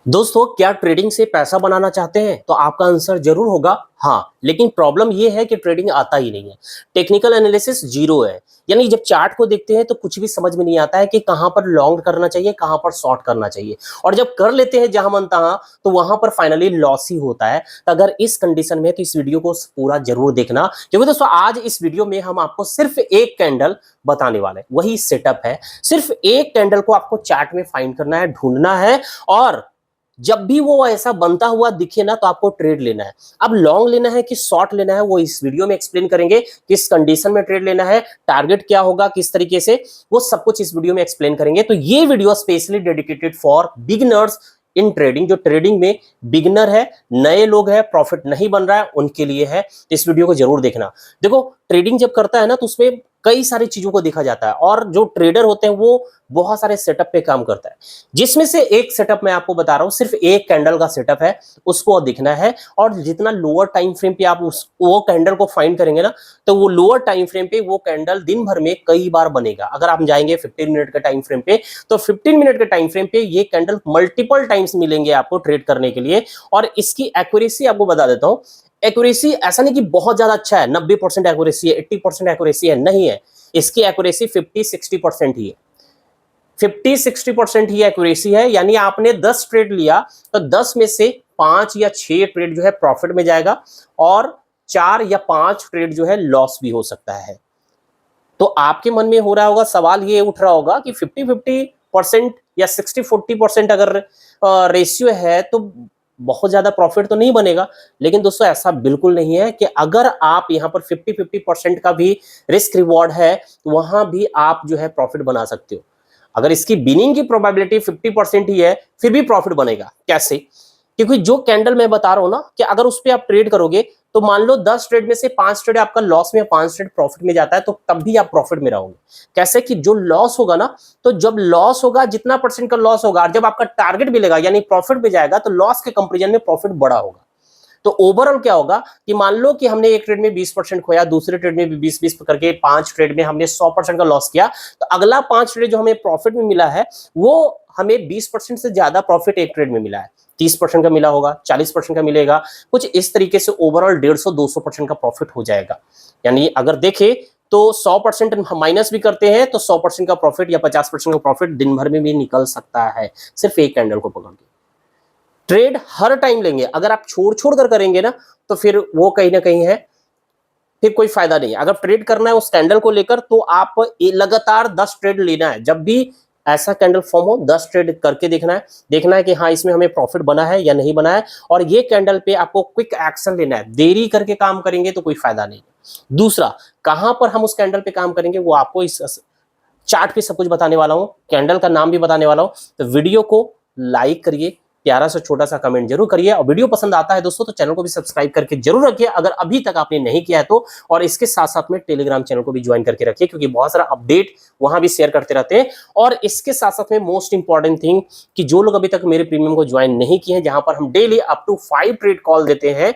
दोस्तों, क्या ट्रेडिंग से पैसा बनाना चाहते हैं? तो आपका आंसर जरूर होगा हाँ। लेकिन प्रॉब्लम यह है कि ट्रेडिंग आता ही नहीं है। टेक्निकल एनालिसिस जीरो है। यानी जब चार्ट को देखते हैं तो कुछ भी समझ में नहीं आता है कि कहां पर लॉन्ग करना चाहिए, कहां पर शॉर्ट करना चाहिए। और जब कर लेते हैं जहां मन तहां, तो वहां पर फाइनली लॉस ही होता है। तो अगर इस कंडीशन में है तो इस वीडियो को पूरा जरूर देखना, क्योंकि दोस्तों आज इस वीडियो में हम आपको सिर्फ एक कैंडल बताने वाले हैं। वही सेटअप है। सिर्फ एक कैंडल को आपको चार्ट में फाइंड करना है, ढूंढना है, और जब भी वो ऐसा बनता हुआ दिखे ना तो आपको ट्रेड लेना है। अब लॉन्ग लेना है कि शॉर्ट लेना है वो इस वीडियो में एक्सप्लेन करेंगे। किस कंडीशन में ट्रेड लेना है, टारगेट क्या होगा, किस तरीके से, वो सब कुछ इस वीडियो में एक्सप्लेन करेंगे। तो ये video specially dedicated for beginners in trading. जो ट्रेडिंग में बिगिनर है, नए लोग हैं, प्रॉफिट नहीं बन रहा है, उनके लिए है। तो इस वीडियो को जरूर देखना। देखो, ट्रेडिंग जब करता है ना तो उसमें कई सारी चीजों को देखा जाता है, और जो ट्रेडर होते हैं वो बहुत सारे सेटअप पे काम करता है, जिसमें से एक सेटअप मैं आपको बता रहा हूं। सिर्फ एक कैंडल का सेटअप है, उसको दिखना है। और जितना लोअर टाइम फ्रेम पे आप वो कैंडल को फाइंड करेंगे ना, तो वो लोअर टाइम फ्रेम पे वो कैंडल दिन भर में कई बार बनेगा। अगर आप जाएंगे 15 मिनट के टाइम फ्रेम पे, तो 15 मिनट के टाइम फ्रेम पे ये कैंडल मल्टीपल टाइम्स मिलेंगे आपको ट्रेड करने के लिए। और इसकी एक्यूरेसी आपको बता देता हूं। एक्यूरेसी ऐसा नहीं कि बहुत ज्यादा अच्छा है, 90% एक्यूरेसी है, 80% एक्यूरेसी है, नहीं है। इसकी एक्यूरेसी 50-60% ही है। 50-60% ही एक्यूरेसी है। यानी आपने 10 ट्रेड लिया तो 10 में से 5 या 6 ट्रेड जो है प्रॉफिट में जाएगा, और 4 या 5 ट्रेड जो है लॉस भी हो सकता है। तो आपके मन में हो रहा होगा, सवाल ये उठ रहा होगा कि 50-50% या 60-40% अगर रेशियो है तो बहुत ज्यादा प्रॉफिट तो नहीं बनेगा। लेकिन दोस्तों ऐसा बिल्कुल नहीं है कि अगर आप यहां पर 50-50% का भी रिस्क रिवॉर्ड है, वहां भी आप जो है प्रॉफिट बना सकते हो। अगर इसकी बिनिंग की प्रोबेबिलिटी 50% ही है, फिर भी प्रॉफिट बनेगा। कैसे? क्योंकि जो कैंडल मैं बता रहा हूं ना, कि अगर उस पर आप ट्रेड करोगे तो मान लो 10 ट्रेड में से 5 ट्रेड आपका लॉस में, 5 ट्रेड प्रॉफिट में जाता है, तो तब भी आप प्रॉफिट में रहोगे। कैसे? कि जो लॉस होगा ना, तो जब लॉस होगा, जितना परसेंट का लॉस होगा, और जब आपका टारगेट मिलेगा यानी प्रॉफिट में जाएगा, तो लॉस के कंपेरिजन में प्रॉफिट बड़ा होगा। तो ओवरऑल क्या होगा कि मान लो कि हमने एक ट्रेड में 20% खोया, दूसरे ट्रेड में भी 20-20 करके 5 ट्रेड में हमने 100% का लॉस किया, तो अगला 5 ट्रेड जो हमें प्रॉफिट में मिला है, वो हमें 20% से ज्यादा प्रॉफिट एक ट्रेड में मिला है। 30% का मिला होगा, 40% का मिलेगा, कुछ इस तरीके से ओवरऑल 150-200% का प्रॉफिट हो जाएगा। यानी अगर देखें तो 100% माइनस भी करते हैं तो 100% का प्रॉफिट या 50% का प्रॉफिट दिन भर में भी निकल सकता है, सिर्फ एक कैंडल को पकड़ के। ट्रेड हर टाइम लेंगे, अगर आप छोड़ छोड़ कर करेंगे ना, तो फिर वो कहीं ना कहीं है, फिर कोई फायदा नहीं है। अगर ट्रेड करना है उस कैंडल को लेकर, तो आप लगातार 10 ट्रेड लेना है। जब भी ऐसा कैंडल फॉर्म हो, 10 ट्रेड करके देखना है कि हाँ इसमें हमें प्रॉफिट बना है या नहीं बना है। और ये कैंडल पे आपको क्विक एक्शन लेना है। देरी करके काम करेंगे तो कोई फायदा नहीं। दूसरा, कहां पर हम उस कैंडल पे काम करेंगे वो आपको इस चार्ट पे सब कुछ बताने वाला हूं, कैंडल का नाम भी बताने वाला हूं। तो वीडियो को लाइक करिए, प्यारा सा छोटा सा कमेंट जरूर करिए, और वीडियो पसंद आता है दोस्तों तो चैनल को भी सब्सक्राइब करके जरूर रखिए, अगर अभी तक आपने नहीं किया है तो। और इसके साथ साथ में टेलीग्राम चैनल को भी ज्वाइन करके रखिए, क्योंकि बहुत सारा अपडेट वहां भी शेयर करते रहते हैं। और इसके साथ साथ में मोस्ट इंपॉर्टेंट थिंग, कि जो लोग अभी तक मेरे प्रीमियम को ज्वाइन नहीं किए हैं, जहां पर हम daily up to 5 trade call देते हैं,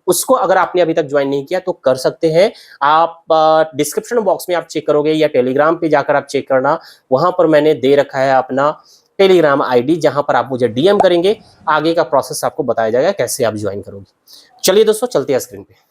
उसको अगर आपने अभी तक ज्वाइन नहीं किया तो कर सकते हैं। आप डिस्क्रिप्शन बॉक्स में आप चेक करोगे, या टेलीग्राम पे जाकर आप चेक करना, वहां पर मैंने दे रखा है अपना टेलीग्राम आईडी, जहां पर आप मुझे डीएम करेंगे। आगे का प्रोसेस आपको बताया जाएगा कैसे आप ज्वाइन करोगे। चलिए दोस्तों, चलते हैं स्क्रीन पे।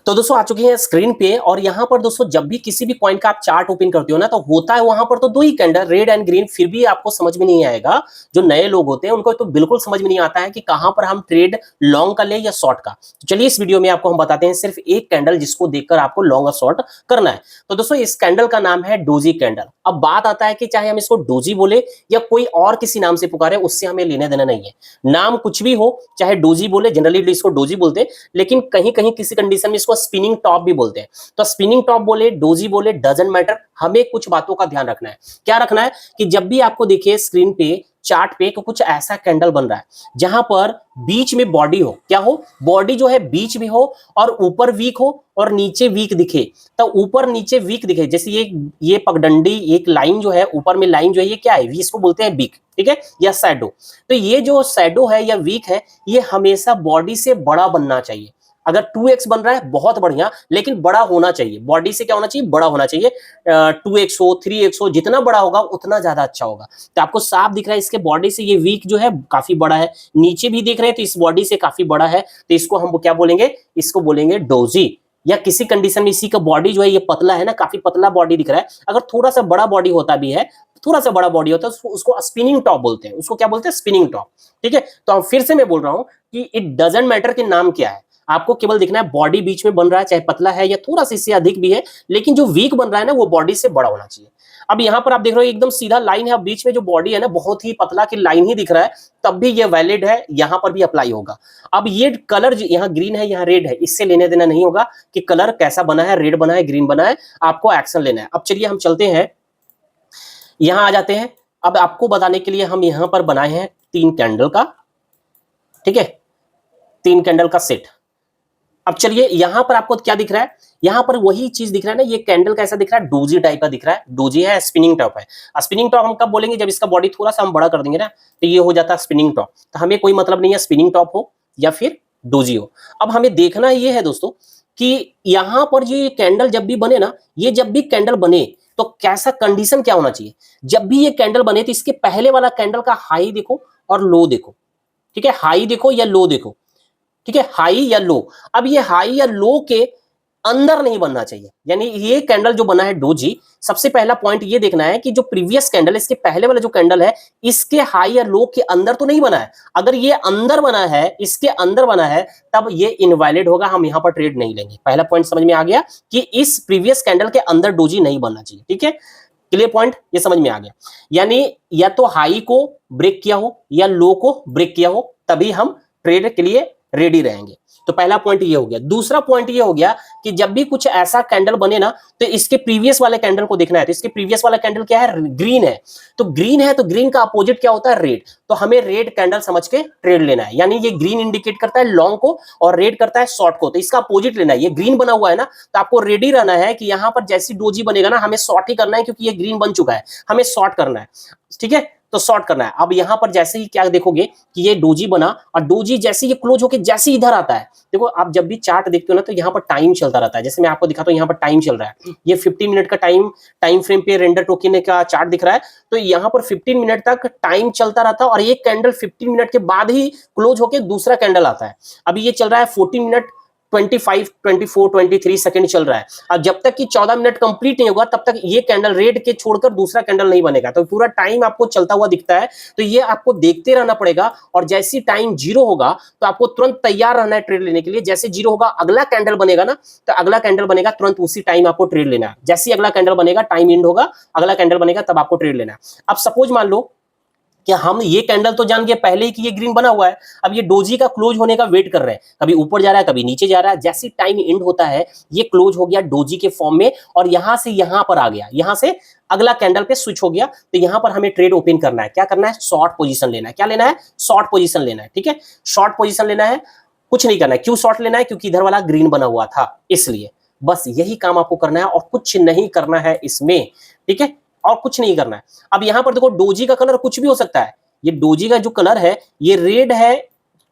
तो दोस्तों आ चुके हैं स्क्रीन पे, और यहां पर दोस्तों जब भी किसी भी पॉइंट का आप चार्ट ओपन करते हो ना, तो होता है वहां पर तो 2 ही कैंडल, रेड एंड ग्रीन। फिर भी आपको समझ में नहीं आएगा। जो नए लोग होते हैं उनको तो बिल्कुल समझ में नहीं आता है कि कहां पर हम ट्रेड लॉन्ग का ले या शॉर्ट का। तो चलिए इस वीडियो में आपको हम बताते हैं सिर्फ एक कैंडल, जिसको देखकर आपको लॉन्ग और शॉर्ट करना है। तो दोस्तों इस कैंडल का नाम है डोजी कैंडल। अब बात आता है कि चाहे हम इसको डोजी बोले या कोई और किसी नाम से पुकारे, उससे हमें लेने देना नहीं है। नाम कुछ भी हो, चाहे डोजी बोले, जनरली इसको डोजी बोलते हैं, लेकिन कहीं कहीं किसी कंडीशन में इसको स्पिनिंग टॉप भी बोलते हैं। तो स्पिनिंग टॉप बोले, डोजी बोले, डजंट मैटर। हमें कुछ बातों का ध्यान रखना है। क्या रखना है? कि जब भी आपको देखिए स्क्रीन पे, चार्ट पे, तो कुछ ऐसा कैंडल बन रहा है जहां पर बीच में बॉडी हो, क्या हो, बॉडी जो है बीच में हो, और ऊपर वीक हो और नीचे वीक दिखे। तो ऊपर नीचे वीक दिखे, जैसे ये पगडंडी, एक लाइन जो है ऊपर में, लाइन जो है ये क्या है, इसको बोलते हैं वीक, ठीक है, या शैडो। तो ये जो शैडो है या वीक है, ये हमेशा बॉडी से बड़ा बनना चाहिए। अगर 2x बन रहा है बहुत बढ़िया, लेकिन बड़ा होना चाहिए, बॉडी से क्या होना चाहिए, बड़ा होना चाहिए। 2x हो, 3x हो, जितना बड़ा होगा उतना ज्यादा अच्छा होगा। तो आपको साफ दिख रहा है इसके बॉडी से ये वीक जो है काफी बड़ा है, नीचे भी देख रहे हैं तो इस बॉडी से काफी बड़ा है, तो इसको हम क्या बोलेंगे, इसको बोलेंगे डोजी। या किसी कंडीशन में इसी का बॉडी जो है ये पतला है ना, काफी पतला बॉडी दिख रहा है, अगर थोड़ा सा बड़ा बॉडी होता भी है, थोड़ा सा बड़ा बॉडी होता है, उसको स्पिनिंग टॉप बोलते हैं, उसको क्या बोलते हैं, स्पिनिंग टॉप। ठीक है, तो फिर से मैं बोल रहा हूं कि इट डजंट मैटर कि नाम क्या है, आपको केवल देखना है बॉडी बीच में बन रहा है, चाहे पतला है या थोड़ा सा इससे अधिक भी है, लेकिन जो वीक बन रहा है ना वो बॉडी से बड़ा होना चाहिए। अब यहां पर आप देख रहे हो एकदम सीधा लाइन है, बीच में जो बॉडी है ना बहुत ही पतला की लाइन ही दिख रहा है, तब भी ये वैलिड है, यहां पर भी अप्लाई होगा। अब ये कलर यहाँ ग्रीन है यहाँ रेड है, इससे लेने देना नहीं होगा कि कलर कैसा बना है, रेड बना है, ग्रीन बना है, आपको एक्शन लेना है। अब चलिए हम चलते हैं, यहां आ जाते हैं। अब आपको बताने के लिए हम यहां पर बनाए हैं 3 कैंडल का, ठीक है, 3 कैंडल का सेट। अब चलिए यहां पर आपको क्या दिख रहा है, यहां पर वही चीज दिख रहा है ना, ये कैंडल कैसा दिख रहा है, डोजी टाइप का दिख रहा है, डोजी है, स्पिनिंग टॉप है। स्पिनिंग टॉप हम कब बोलेंगे, जब इसका बॉडी थोड़ा सा हम बड़ा कर देंगे ना, तो ये हो जाता है स्पिनिंग टॉप। तो हमें कोई मतलब नहीं है स्पिनिंग टॉप हो या फिर डोजी हो। अब हमें देखना ये है दोस्तों कि यहां पर ये कैंडल जब भी बने ना, ये जब भी कैंडल बने तो कैसा कंडीशन क्या होना चाहिए, जब भी ये कैंडल बने तो इसके पहले वाला कैंडल का हाई देखो और लो देखो, ठीक है, हाई देखो या लो देखो, ठीक है, हाई या लो। अब ये हाई या लो के अंदर नहीं बनना चाहिए, यानी ये कैंडल जो बना है डोजी, सबसे पहला पॉइंट ये देखना है कि जो प्रीवियस कैंडल, इसके पहले वाला जो कैंडल है, इसके हाई या लो के अंदर तो नहीं बना है। अगर ये अंदर बना है, इसके अंदर बना है, तब ये इनवैलिड होगा, हम यहां पर ट्रेड नहीं लेंगे। पहला पॉइंट समझ में आ गया कि इस प्रीवियस कैंडल के अंदर डोजी नहीं बनना चाहिए, ठीक है, क्लियर पॉइंट, ये समझ में आ गया। यानी या तो हाई को ब्रेक किया हो या लो को ब्रेक किया हो, तभी हम ट्रेड के लिए रेडी रहेंगे। तो पहला पॉइंट ये हो गया। दूसरा पॉइंट ये हो गया कि जब भी कुछ ऐसा कैंडल बने ना, तो इसके प्रीवियस वाले कैंडल को देखना है। तो इसके प्रीवियस वाला कैंडल क्या है, ग्रीन है, तो ग्रीन है तो ग्रीन का अपोजिट क्या होता है, रेड। तो हमें रेड कैंडल समझ के ट्रेड लेना है, यानी ये ग्रीन इंडिकेट करता है लॉन्ग को और रेड करता है शॉर्ट को, तो इसका अपोजिट लेना है। ये ग्रीन बना हुआ है ना, तो आपको रेडी रहना है कि यहां पर जैसी डोजी बनेगा ना, हमें शॉर्ट ही करना है, क्योंकि ये ग्रीन बन चुका है, हमें शॉर्ट करना है, ठीक है, तो शॉर्ट करना है। अब यहां पर जैसे ही क्या देखोगे कि ये डोजी बना, और डोजी जैसे ये क्लोज होके जैसे इधर आता है, देखो आप जब भी चार्ट देखते हो ना, तो यहाँ पर टाइम चलता रहता है। जैसे मैं आपको दिखाता हूँ, यहाँ पर टाइम चल रहा है, ये 15 मिनट का टाइम फ्रेम पे रेंडर टोकन का चार्ट दिख रहा है। तो यहाँ पर 15 मिनट तक टाइम चलता रहता है, और एक कैंडल 15 मिनट के बाद ही क्लोज होके दूसरा कैंडल आता है। अभी ये चल रहा है 14 मिनट 25, 24, 23 सेकंड चल रहा है। अब जब तक कि 14 मिनट कंप्लीट नहीं होगा, तब तक ये कैंडल रेड के छोड़कर दूसरा कैंडल नहीं बनेगा। तो पूरा टाइम आपको चलता हुआ दिखता है, तो ये आपको देखते रहना पड़ेगा। और जैसी टाइम 0 होगा, तो आपको तुरंत तैयार रहना है ट्रेड लेने के लिए। जैसे 0 होगा, अगला कैंडल बनेगा ना, तो अगला कैंडल बनेगा, तुरंत उसी टाइम आपको ट्रेड लेना है। जैसे ही अगला कैंडल बनेगा, टाइम एंड होगा, अगला कैंडल बनेगा, तब आपको ट्रेड लेना है। अब सपोज मान लो कि हम ये कैंडल तो जान गए पहले ही कि ये ग्रीन बना हुआ है, अब ये डोजी का क्लोज होने का वेट कर रहे हैं, कभी ऊपर जा रहा है, कभी नीचे जा रहा है। जैसी टाइम एंड होता है, ये क्लोज हो गया डोजी के फॉर्म में, और यहां से यहां पर आ गया, यहां से अगला कैंडल पे स्विच हो गया। तो यहां पर हमें ट्रेड ओपन करना है। क्या करना है, शॉर्ट पोजीशन लेना है। क्या लेना है, शॉर्ट पोजीशन लेना है, ठीक है, शॉर्ट पोजीशन लेना है, कुछ नहीं करना है। क्यों शॉर्ट लेना है, क्योंकि इधर वाला ग्रीन बना हुआ था, इसलिए बस यही काम आपको करना है, और कुछ नहीं करना है इसमें, ठीक है, और कुछ नहीं करना है। अब यहां पर देखो, डोजी का कलर कुछ भी हो सकता है। ये डोजी का जो कलर है, ये रेड है,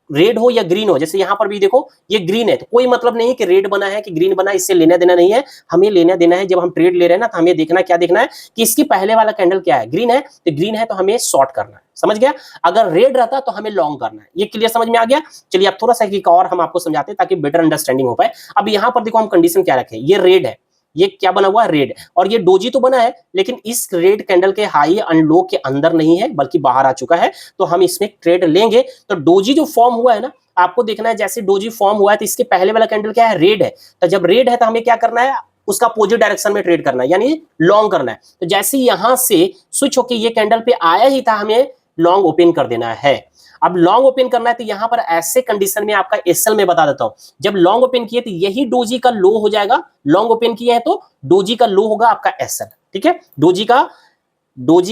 रेड हो या ग्रीन हो। जैसे यहां पर भी देखो ये ग्रीन है, तो कोई मतलब नहीं कि रेड बना है कि ग्रीन बना है, इससे लेना देना नहीं है। हमें लेना देना है, जब हम ट्रेड ले रहे हैं ना, तो हमें देखना क्या देखना है कि इसकी पहले वाला कैंडल क्या है, ग्रीन है, तो ग्रीन है तो हमें शॉर्ट करना है, समझ गया। अगर रेड रहता तो हमें लॉन्ग करना है। ये क्लियर समझ में आ गया। चलिए अब थोड़ा सा एक और हम आपको समझाते हैं, ताकि बेटर अंडरस्टैंडिंग हो पाए। अब यहां पर देखो हम कंडीशन क्या रखे, ये रेड है, ये क्या बना हुआ है, रेड, और ये डोजी तो बना है, लेकिन इस रेड कैंडल के हाई एंड लो के अंदर नहीं है, बल्कि बाहर आ चुका है। तो हम इसमें ट्रेड लेंगे। तो डोजी जो फॉर्म हुआ है ना, आपको देखना है, जैसे डोजी फॉर्म हुआ है, तो इसके पहले वाला कैंडल क्या है, रेड है। तो जब रेड है, तो हमें क्या करना है, उसका अपोजिट डायरेक्शन में ट्रेड करना है, यानी लॉन्ग करना है। तो जैसे यहां से स्विच होकर ये कैंडल पे आया ही था, हमें लॉन्ग ओपन कर देना है। अब लॉन्ग ओपन करना है, तो यहां पर ऐसे कंडीशन में आपका एसएल में बता देता हूं। जब लॉन्ग ओपन किए, तो यही डोजी का लो हो जाएगा। लॉन्ग ओपन किए हैं तो डोजी का लो होगा आपका एसएल, ठीक है, डोजी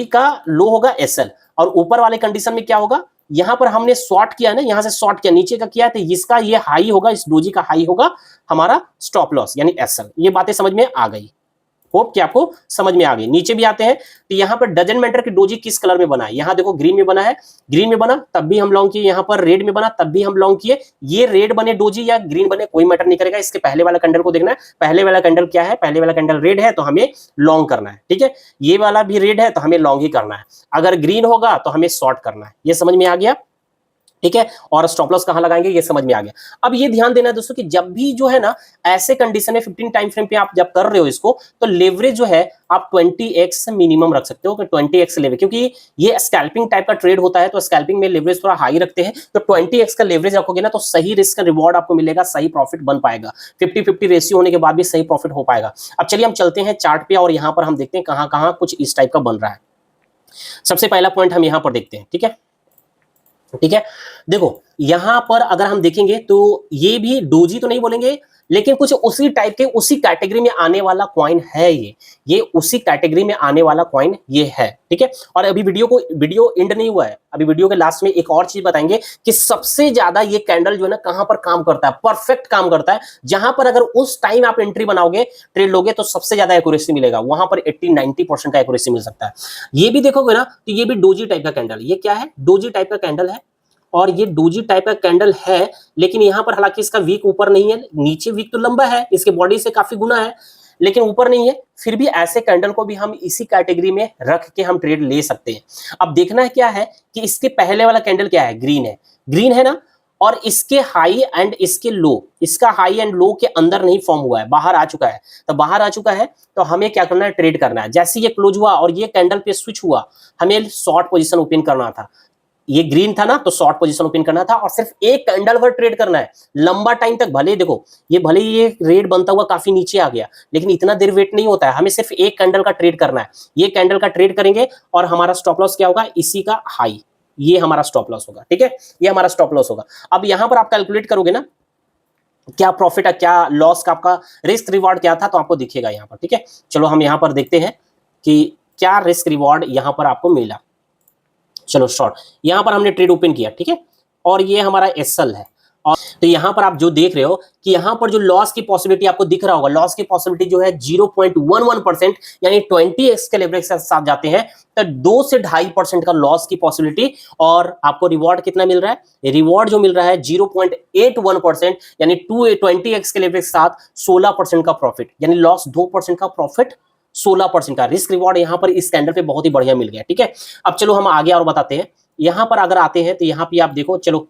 का लो होगा एसएल। और ऊपर वाले कंडीशन में क्या होगा, यहां पर हमने शॉर्ट किया ना, यहां से शॉर्ट किया, नीचे का किया, तो इसका ये हाई होगा, इस डोजी का हाई होगा हमारा स्टॉप लॉस, यानी एसएल। ये बातें समझ में आ गई। होप कि आपको समझ में आ गई। नीचे भी आते हैं तो यहाँ पर डजंट मैटर कि डोजी किस कलर में बना है, यहाँ देखो ग्रीन में बना है, ग्रीन में बना तब भी हम लॉन्ग किए, यहाँ पर रेड में बना तब भी हम लॉन्ग किए। ये रेड बने डोजी या ग्रीन बने कोई मैटर नहीं करेगा, इसके पहले वाला कैंडल को देखना है, पहले वाला कैंडल क्या है, पहले वाला कैंडल रेड है तो हमें लॉन्ग करना है, ठीक है। ये वाला भी रेड है तो हमें लॉन्ग ही करना है, अगर ग्रीन होगा तो हमें शॉर्ट करना है। ये समझ में आ गया, ठीक है। और स्टॉप लॉस कहां लगाएंगे ये समझ में आ गया। अब ये ध्यान देना है दोस्तों कि जब भी जो है ना ऐसे कंडीशन में 15 टाइम फ्रेम पे आप जब कर रहे हो इसको, तो लेवरेज जो है आप 20x मिनिमम रख सकते हो कि 20x लेवरेज, क्योंकि ये स्कैल्पिंग टाइप का ट्रेड होता है तो स्कैल्पिंग में लेवरेज थोड़ा हाई रखते हैं, तो 20x का लेवरेज रखोगे ना तो सही रिस्क का रिवॉर्ड आपको मिलेगा, सही प्रॉफिट बन पाएगा, 50-50 रेशियो होने के बाद भी सही प्रॉफिट हो पाएगा। अब चलिए हम चलते हैं चार्ट पे और यहाँ पर हम देखते हैं कहां कहां कुछ इस टाइप का बन रहा है। सबसे पहला पॉइंट हम यहाँ पर देखते हैं, ठीक है, ठीक है। देखो यहां पर अगर हम देखेंगे तो ये भी डोजी तो नहीं बोलेंगे, लेकिन कुछ उसी टाइप के उसी कैटेगरी में आने वाला कॉइन है, ये उसी कैटेगरी में आने वाला कॉइन ये है, ठीक है। और अभी वीडियो एंड नहीं हुआ है, अभी वीडियो के लास्ट में एक और चीज बताएंगे कि सबसे ज्यादा ये कैंडल जो है ना कहां पर काम करता है, परफेक्ट काम करता है, जहां पर अगर उस टाइम आप एंट्री बनाओगे, ट्रेड लोगे तो सबसे ज्यादा एक्यूरेसी मिलेगा, वहां पर 80-90% का एक्यूरेसी मिल सकता है। ये भी देखोगे ना तो ये भी डोजी टाइप का कैंडल, ये क्या है, डोजी टाइप का कैंडल है, और ये डोजी टाइप का कैंडल है, लेकिन यहां पर हालांकि इसका वीक ऊपर नहीं है, नीचे वीक तो लंबा है, इसके बॉडी से काफी गुना है, लेकिन ऊपर नहीं है, फिर भी ऐसे कैंडल को भी हम इसी कैटेगरी में रख के हम ट्रेड ले सकते हैं। अब देखना है क्या है कि इसके पहले वाला कैंडल क्या है, ग्रीन है ना, और इसके हाई एंड इसके लो, इसका हाई एंड लो के अंदर नहीं फॉर्म हुआ है, बाहर आ चुका है, तो बाहर आ चुका है तो हमें क्या करना है, ट्रेड करना है। जैसे ये क्लोज हुआ और ये कैंडल पे स्विच हुआ, हमें शॉर्ट पोजीशन ओपन करना था, ये ग्रीन था ना तो शॉर्ट पोजीशन ओपन करना था, और सिर्फ एक कैंडल पर ट्रेड करना है लंबा टाइम तक। भले देखो भले ये रेड बनता हुआ काफी नीचे आ गया, लेकिन इतना देर वेट नहीं होता है, हमें सिर्फ एक कैंडल का ट्रेड करना है, ये कैंडल का ट्रेड करेंगे और हमारा स्टॉप लॉस क्या होगा, इसी का हाई, ये हमारा स्टॉप लॉस होगा, ठीक है, ये हमारा स्टॉप लॉस होगा। अब यहां पर आप कैलकुलेट करोगे ना क्या प्रॉफिट है क्या लॉस का, आपका रिस्क रिवॉर्ड क्या था, तो आपको दिखेगा यहाँ पर, ठीक है। चलो हम यहाँ पर देखते हैं कि क्या रिस्क रिवॉर्ड यहाँ पर आपको मिला। चलो शॉर्ट, यहां पर हमने ट्रेड ओपन किया, ठीक है, और ये हमारा एसएल है, और तो यहां पर आप जो देख रहे हो कि यहां पर जो लॉस की पॉसिबिलिटी आपको दिख रहा होगा, लॉस की पॉसिबिलिटी जो है 0.11%, यानी 20x के लेवरेज के साथ जाते हैं तो 2 से 2.5% का लॉस की पॉसिबिलिटी, और आपको रिवॉर्ड कितना मिल रहा है, रिवॉर्ड जो मिल रहा है 0.81%, यानी 20x के लेवरेज के साथ 16% का प्रॉफिट, यानी लॉस 2% का प्रॉफिट 16% का रिस्क रिवॉर्ड यहां पर इस कैंडल पे बहुत ही बढ़िया मिल गया, ठीक है। अब चलो हम आगे और बताते हैं, यहां पर अगर आते हैं तो यहां पे आप देखो, चलो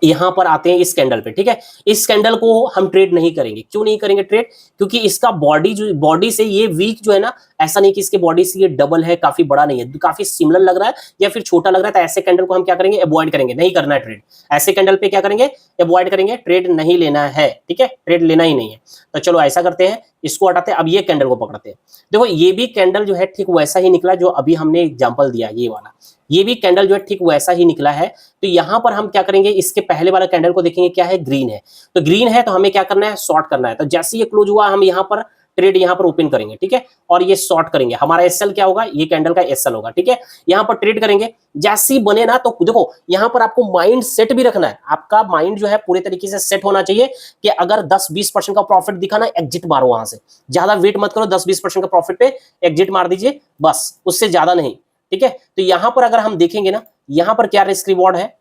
यहां पर आते हैं इस कैंडल पे, ठीक है। इस कैंडल को हम ट्रेड नहीं करेंगे, क्यों नहीं करेंगे ट्रेड, क्योंकि इसका बॉडी से ये वीक जो है ना, ऐसा नहीं कि इसके बॉडी से ये डबल है, काफी बड़ा नहीं है, काफी सिमिलर लग रहा है या फिर छोटा लग रहा है, तो ऐसे कैंडल को हम क्या करेंगे, अवॉइड करेंगे, नहीं करना है ट्रेड, ऐसे कैंडल पे क्या करेंगे, अवॉइड करेंगे, ट्रेड नहीं लेना है, ठीक है, ट्रेड लेना ही नहीं है। तो चलो ऐसा करते हैं, इसको हटाते हैं, अब ये कैंडल को पकड़ते हैं। देखो ये भी कैंडल जो है ठीक वैसा ही निकला जो अभी हमने एग्जांपल दिया, ये वाला, ये भी कैंडल जो है ठीक वैसा ही निकला है। तो यहां पर हम क्या करेंगे, इसके पहले वाला कैंडल को देखेंगे, क्या है, ग्रीन है, तो ग्रीन है तो हमें क्या करना है, शॉर्ट करना है। तो जैसे ये क्लोज हुआ हम यहाँ पर ट्रेड यहाँ पर ओपन करेंगे, ठीक है, और ये शॉर्ट करेंगे, हमारा एसएल क्या होगा, ये कैंडल का एसएल होगा, ठीक है, यहाँ पर ट्रेड करेंगे। जैसे ही बने ना तो देखो यहाँ पर आपको माइंड सेट भी रखना है, आपका माइंड जो है पूरे तरीके से सेट होना चाहिए कि अगर 10-20% का प्रॉफिट दिखा ना, एग्जिट मारो वहां से, ज्यादा वेट मत करो, 10-20% का प्रॉफिट पे एग्जिट मार दीजिए बस, उससे ज्यादा नहीं, ठीक है। तो यहां पर अगर हम देखेंगे ना, यहां पर क्या रिस्क रिवॉर्ड है,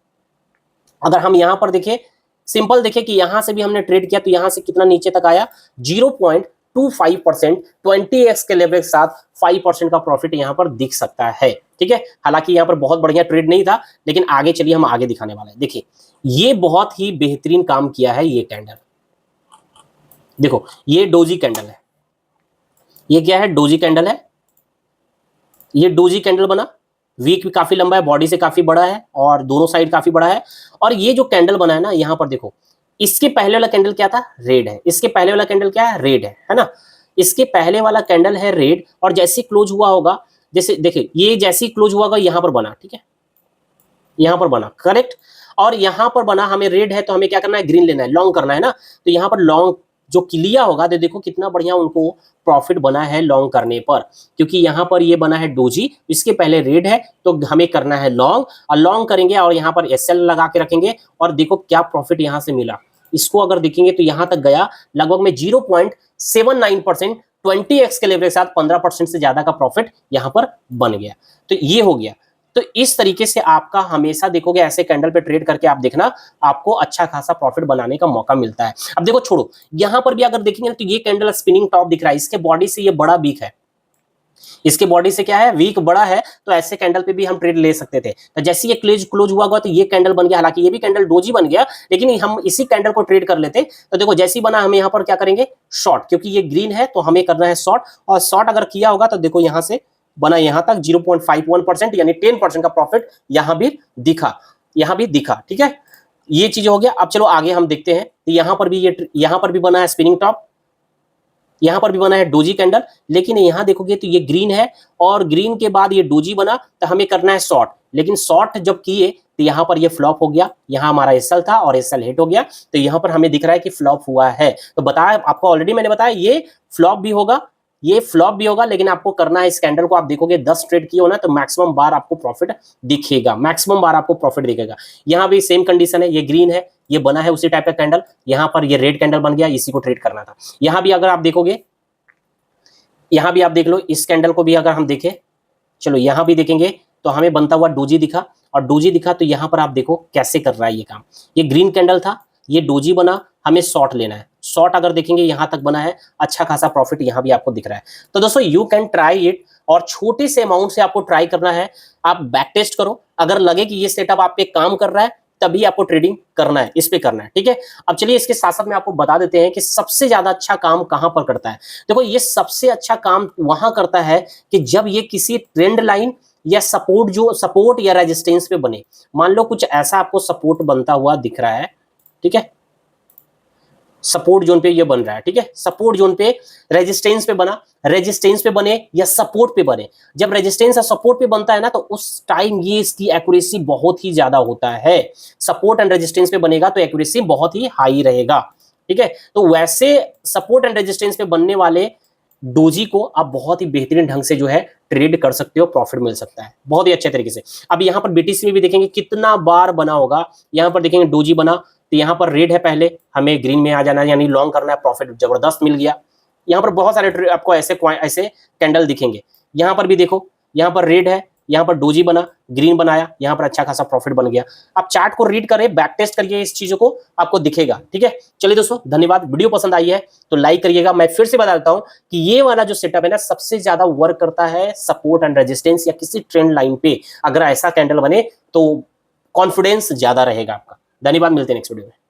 अगर हम यहां पर देखें, सिंपल देखें कि यहां से भी हमने ट्रेड किया तो यहां से कितना नीचे तक आया, 0.25%, 20x के लेवल के साथ 5% का प्रॉफिट यहां पर दिख सकता है, ठीक है। हालांकि यहां पर बहुत बढ़िया ट्रेड नहीं था, लेकिन आगे चलिए हम आगे दिखाने वाले हैं। देखिए ये बहुत ही बेहतरीन काम किया है ये कैंडल, देखो ये डोजी कैंडल है, ये क्या है, डोजी कैंडल है, ये डोजी कैंडल बना, वीक भी काफी लंबा है, बॉडी से काफी बड़ा है, और दोनों साइड काफी बड़ा है। और ये जो कैंडल बना है ना, यहां पर देखो इसके पहले वाला कैंडल क्या था, रेड है, इसके पहले वाला कैंडल क्या है, रेड है ना, इसके पहले वाला कैंडल है रेड, और जैसे क्लोज हुआ होगा, जैसे देखिए ये जैसे क्लोज हुआ होगा यहां पर बना, ठीक है, यहां पर बना, करेक्ट, और यहां पर बना, हमें रेड है तो हमें क्या करना है, ग्रीन लेना है, लॉन्ग करना है ना, तो यहां पर लॉन्ग जो क्लियर होगा तो देखो कितना बढ़िया उनको प्रॉफिट बना है लॉन्ग करने पर, क्योंकि यहां पर ये बना है डोजी, इसके पहले रेड है तो हमें करना है लॉन्ग, और लॉन्ग करेंगे और यहां पर एसएल लगा के रखेंगे, और देखो क्या प्रॉफिट यहां से मिला, इसको अगर देखेंगे तो यहां तक गया लगभग में 0.79%, 20x के लेवल के साथ 15% से ज्यादा का प्रॉफिट यहां पर बन गया। तो ये हो गया। तो इस तरीके से आपका हमेशा देखोगे ऐसे कैंडल पे ट्रेड करके आप देखना, आपको अच्छा खासा प्रॉफिट बनाने का मौका मिलता है। अब देखो छोड़ो, यहां पर भी अगर देखेंगे तो ये कैंडल स्पिनिंग टॉप दिख रहा है, इसके बॉडी से ये बड़ा वीक है, इसके बॉडी से क्या है, वीक बड़ा है। तो ऐसे कैंडल पे भी हम ट्रेड ले सकते थे। तो जैसे ये क्लोज हुआ होगा तो ये कैंडल बन गया, हालांकि ये भी कैंडल डोजी बन गया, लेकिन हम इसी कैंडल को ट्रेड कर लेते। तो देखो जैसे ही बना, हम यहां पर क्या करेंगे, शॉर्ट, क्योंकि ये ग्रीन है तो हमें करना है शॉर्ट। और शॉर्ट अगर किया होगा तो देखो यहां से बना यहां तक 0.51%, यानी 10% का प्रॉफिट यहां भी दिखा, यहां भी दिखा। ठीक है, ये चीज हो गया। अब चलो आगे हम देखते हैं। तो यहां पर भी बना है स्पिनिंग टॉप, यहां पर भी बना है डोजी कैंडल, लेकिन यहां देखोगे तो ये ग्रीन है और ग्रीन के बाद ये डोजी बना, तो हमें करना है शॉर्ट। लेकिन शॉर्ट जब किए तो यहां पर ये फ्लॉप हो गया, यहां हमारा एसएल था और एसएल हिट हो गया। तो यहां पर हमें दिख रहा है कि फ्लॉप हुआ है। तो बताया आपको, ऑलरेडी मैंने बताया ये फ्लॉप भी होगा, ये फ्लॉप भी होगा, लेकिन आपको करना है इस कैंडल को, आप देखोगे 10 ट्रेड किए हो ना, तो मैक्सिमम बार आपको प्रॉफिट दिखेगा, मैक्सिमम बार आपको प्रॉफिट दिखेगा। यहां भी सेम कंडीशन है, ये ग्रीन है, ये बना है उसी टाइप का कैंडल, यहां पर ये रेड कैंडल बन गया, इसी को ट्रेड करना था। यहां भी अगर आप देखोगे, यहां भी आप देख लो, इस कैंडल को भी अगर हम देखें, चलो यहां भी देखेंगे तो हमें बनता हुआ डोजी दिखा, और डोजी दिखा तो यहां पर आप देखो कैसे कर रहा है ये काम। ये ग्रीन कैंडल था, ये डोजी बना, हमें शॉर्ट लेना है। शॉर्ट अगर देखेंगे यहां तक बना है, अच्छा खासा प्रॉफिट यहां भी आपको दिख रहा है। तो दोस्तों यू कैन ट्राई इट, और छोटे से अमाउंट से आपको ट्राई करना है। आप बैक टेस्ट करो, अगर लगे कि ये सेटअप आप पे काम कर रहा है तभी आपको ट्रेडिंग करना है, इस पे करना है। ठीक है, अब चलिए इसके साथ साथ में आपको बता देते हैं कि सबसे ज्यादा अच्छा काम कहां पर करता है। देखो ये सबसे अच्छा काम वहां करता है कि जब ये किसी ट्रेंड लाइन या सपोर्ट या रेजिस्टेंस पे बने। मान लो कुछ ऐसा आपको सपोर्ट बनता हुआ दिख रहा है, ठीक है, सपोर्ट जोन पे ये बन रहा है, ठीक है, सपोर्ट जोन पे, रेजिस्टेंस पे बना, रेजिस्टेंस पे बने या सपोर्ट पे बने। जब रेजिस्टेंस या सपोर्ट पे बनता है ना, तो उस टाइम ये इसकी एक्यूरेसी बहुत ही ज्यादा होता है। सपोर्ट एंड रेजिस्टेंस पे बनेगा तो एक्यूरेसी बहुत ही हाई रहेगा। ठीक है, तो वैसे सपोर्ट एंड रेजिस्टेंस पे बनने वाले डोजी को आप बहुत ही बेहतरीन ढंग से जो है ट्रेड कर सकते हो, प्रॉफिट मिल सकता है बहुत ही अच्छे तरीके से। अब यहाँ पर बीटीसी में भी देखेंगे कितना बार बना होगा, यहाँ पर देखेंगे डोजी बना, तो यहाँ पर रेड है, पहले हमें ग्रीन में आ जाना है, यानी लॉन्ग करना है, प्रॉफिट जबरदस्त मिल गया। यहाँ पर बहुत सारे आपको ऐसे कैंडल दिखेंगे। यहाँ पर भी देखो, यहाँ पर रेड है, यहाँ पर डोजी बना, ग्रीन बनाया, यहाँ पर अच्छा खासा प्रॉफिट बन गया। आप चार्ट को रीड करें, बैक टेस्ट करिए, इस चीजों को आपको दिखेगा। ठीक है, चलिए दोस्तों धन्यवाद। वीडियो पसंद आई है तो लाइक करिएगा। मैं फिर से बता देता हूं कि ये वाला जो सेटअप है ना, सबसे ज्यादा वर्क करता है सपोर्ट एंड रेजिस्टेंस या किसी ट्रेंड लाइन पे। अगर ऐसा कैंडल बने तो कॉन्फिडेंस ज्यादा रहेगा आपका। धन्यवाद, मिलते हैं नेक्स्ट वीडियो में।